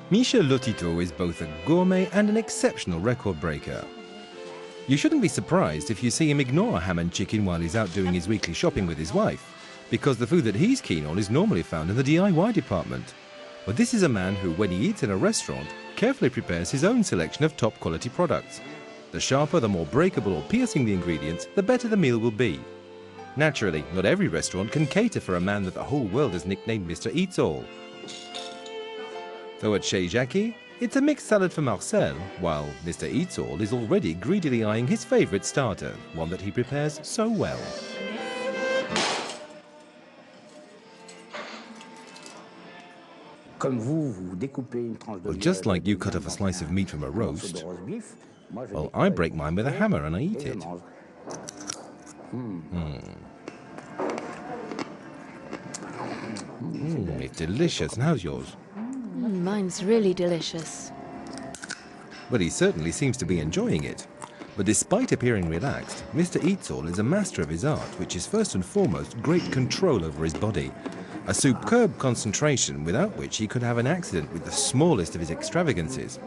Michel Lotito is both a gourmet and an exceptional record breaker. You shouldn't be surprised if you see him ignore ham and chicken while he's out doing his weekly shopping with his wife, because the food that he's keen on is normally found in the DIY department. But this is a man who, when he eats in a restaurant, carefully prepares his own selection of top quality products. The sharper, the more breakable or piercing the ingredients, the better the meal will be. Naturally, not every restaurant can cater for a man that the whole world has nicknamed Mr. Eats All. Though at Chez Jackie, it's a mixed salad for Marcel, while Mr. Eats All is already greedily eyeing his favourite starter, one that he prepares so well. Well, just like you cut off a slice of meat from a roast, well, I break mine with a hammer and I eat it. It's delicious. And how's yours? Mine's really delicious. Well, he certainly seems to be enjoying it. But despite appearing relaxed, Mr. Eats All is a master of his art, which is first and foremost great control over his body. A superb concentration without which he could have an accident with the smallest of his extravagances.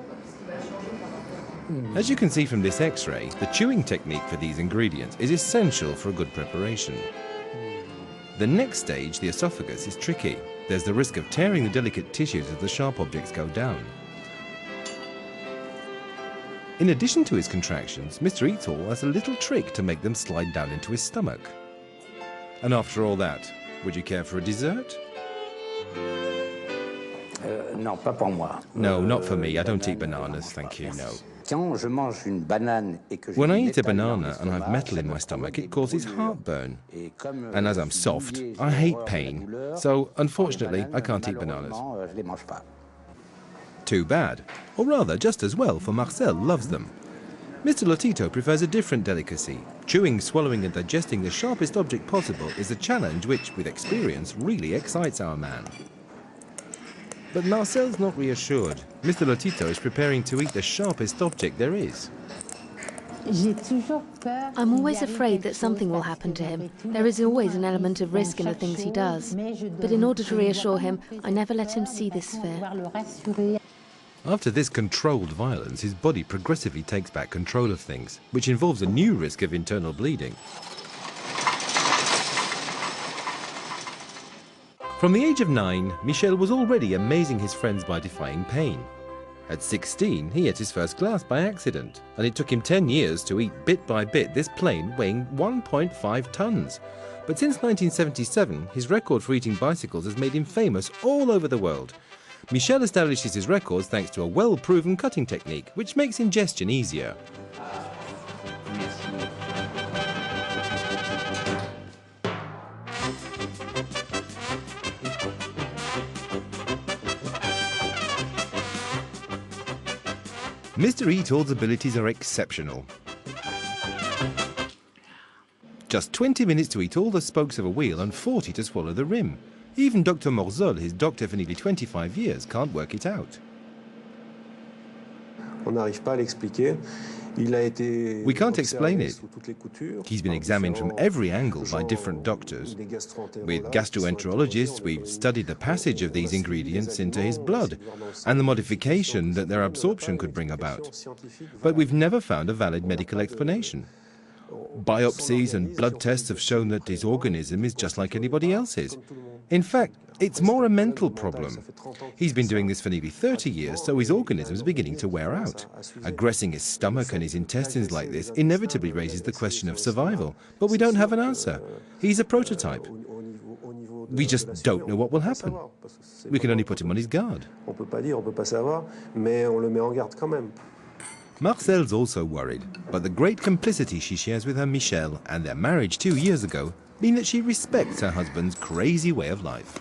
As you can see from this X-ray, the chewing technique for these ingredients is essential for a good preparation. The next stage, the esophagus, is tricky. There's the risk of tearing the delicate tissues as the sharp objects go down. In addition to his contractions, Mr. Eats All has a little trick to make them slide down into his stomach. And after all that, would you care for a dessert? No, not for me. I don't eat bananas, thank you, no. When I eat a banana and I've metal in my stomach, it causes heartburn. And as I'm soft, I hate pain. So, unfortunately, I can't eat bananas. Too bad. Or rather, just as well, for Marcel loves them. Mr. Lotito prefers a different delicacy. Chewing, swallowing and digesting the sharpest object possible is a challenge which, with experience, really excites our man. But Marcel's not reassured. Mr. Lotito is preparing to eat the sharpest object there is. I'm always afraid that something will happen to him. There is always an element of risk in the things he does. But in order to reassure him, I never let him see this fear. After this controlled violence, his body progressively takes back control of things, which involves a new risk of internal bleeding. From the age of 9, Michel was already amazing his friends by defying pain. At 16, he ate his first glass by accident, and it took him 10 years to eat bit by bit this plane weighing 1.5 tons. But since 1977, his record for eating bicycles has made him famous all over the world. Michel establishes his records thanks to a well-proven cutting technique, which makes ingestion easier. Mr. Eats All's abilities are exceptional. Just 20 minutes to eat all the spokes of a wheel and 40 to swallow the rim. Even Dr. Morzol, his doctor for nearly 25 years, can't work it out. We can't explain it. He's been examined from every angle by different doctors. With gastroenterologists, we've studied the passage of these ingredients into his blood and the modification that their absorption could bring about. But we've never found a valid medical explanation. Biopsies and blood tests have shown that his organism is just like anybody else's. In fact, it's more a mental problem. He's been doing this for nearly 30 years, so his organism is beginning to wear out. Aggressing his stomach and his intestines like this inevitably raises the question of survival, but we don't have an answer. He's a prototype. We just don't know what will happen. We can only put him on his guard. Marcel's also worried, but the great complicity she shares with her Michel and their marriage 2 years ago mean that she respects her husband's crazy way of life.